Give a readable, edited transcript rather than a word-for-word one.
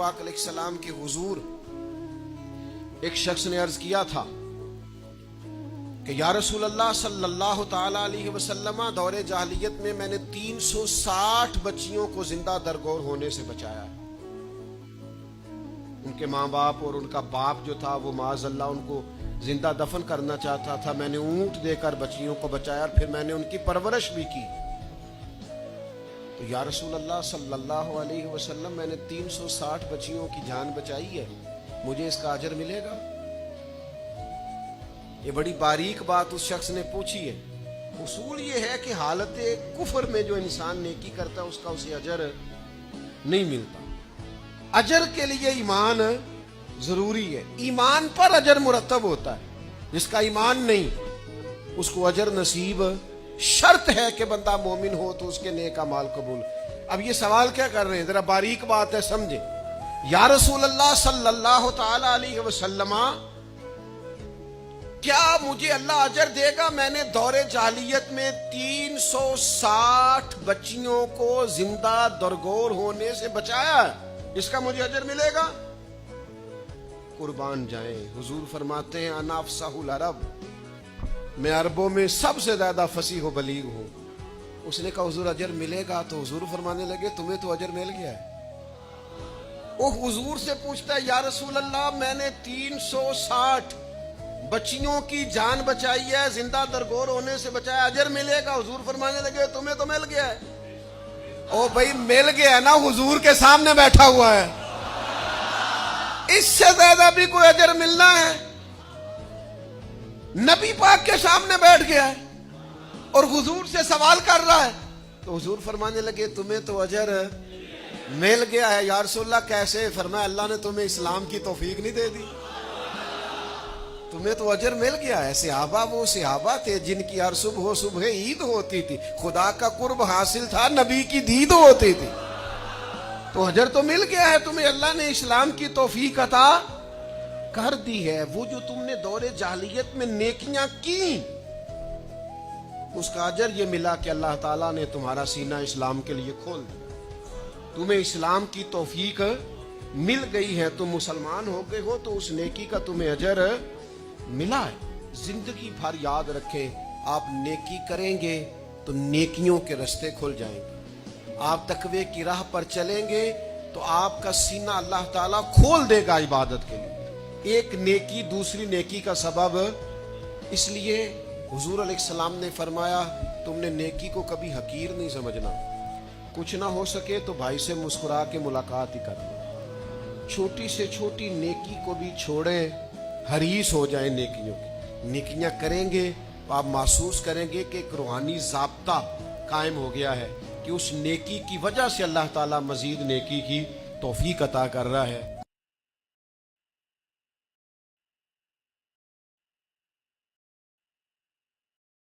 पाक अलैहिस्सलाम के हुजूर एक शख्स ने अर्ज किया था कि या रसूल अल्लाह सल्लल्लाहु ताला अलैहि वसल्लम, दौरे जाहिलियत में मैंने 360 बच्चियों को जिंदा दरगोर होने से बचाया। उनके माँ बाप और उनका बाप जो था वो माज़अल्लाह उनको जिंदा दफन करना चाहता था। मैंने ऊंट देकर बच्चियों को बचाया और फिर मैंने उनकी परवरिश भी की। तो या रसूल अल्लाह सल्लल्लाहु अलैहि वसल्लम, मैंने 360 बच्चियों की जान बचाई है, मुझे इसका अजर मिलेगा? ये बड़ी बारीक बात उस शख्स ने पूछी है। उसूल ये है कि हालत कुफर में जो इंसान नेकी करता है उसका उसे अजर नहीं मिलता। अजर के लिए ईमान जरूरी है, ईमान पर अजर मुरतब होता है। जिसका ईमान नहीं उसको अजर नसीब शर्त है कि बंदा मोमिन हो तो उसके नेक अमाल कबूल। अब ये सवाल क्या कर रहे हैं, जरा बारीक बात है, समझे। या रसूल अल्लाह सल्लल्लाहु ताला अलैहि वसल्लम, क्या मुझे अल्लाह अजर देगा? मैंने दौरे जाहिलियत में 360 बच्चियों को जिंदा दरगोर होने से बचाया, इसका मुझे अजर मिलेगा? कुर्बान जाए, हुजूर फरमाते हैं अना अफ़साहुल अरब, मैं अरबों में सबसे ज्यादा फसीह व बलीग हूं। उसने कहा हुजूर अजर मिलेगा? तो हुजूर फरमाने लगे तुम्हें तो अजर मिल गया है। वो हुजूर से पूछता है या रसूल अल्लाह, मैंने 360 बच्चियों की जान बचाई है, जिंदा दरगोर होने से बचाया, अजर मिलेगा? हुजूर फरमाने लगे तुम्हें तो मिल गया है। ओ भाई मिल गया ना, हुजूर के सामने बैठा हुआ है, इससे ज्यादा भी कोई अजर मिलना है? नबी पाक के सामने बैठ गया है और हुजूर से सवाल कर रहा है। तो हुजूर फरमाने लगे तुम्हें तो अजर मिल गया है। या रसूलल्लाह कैसे? फरमाया अल्लाह ने तुम्हें इस्लाम की तौफीक नहीं दे दी, तुम्हें तो अजर मिल गया है। सहाबा वो सहाबा थे जिनकी हर सुबह सुबह ईद होती थी, खुदा का कुर्ब हासिल था, नबी की दीद होती थी, तो अजर तो मिल गया है तुम्हें, अल्लाह ने इस्लाम की तौफीक अता कर दी है। वो जो तुमने दौरे जाहिलियत में नेकियां की उसका अजर ये मिला कि अल्लाह ताला ने तुम्हारा सीना इस्लाम के लिए खोल दिया, तुम्हें इस्लाम की तौफीक मिल गई है, तुम मुसलमान हो गए हो, तो उस नेकी का तुम्हें अजर मिला है। जिंदगी भर याद रखें, आप नेकी करेंगे तो नेकियों के रास्ते खुल जाएंगे। आप तकवे की राह पर चलेंगे तो आपका सीना अल्लाह ताला खोल देगा इबादत के लिए। एक नेकी दूसरी नेकी का सबब। इसलिए हुजूर अलैहिस्सलाम ने फरमाया तुमने नेकी को कभी हकीर नहीं समझना। कुछ ना हो सके तो भाई से मुस्कुरा के मुलाकात ही करना। छोटी से छोटी नेकी को भी छोड़े, हरीस हो जाए नेकियों की। नेकियां करेंगे तो आप महसूस करेंगे कि एक रूहानी ज़ाब्ता कायम हो गया है कि उस नेकी की वजह से अल्लाह ताला मजीद नेकी की तौफीक अता कर रहा है।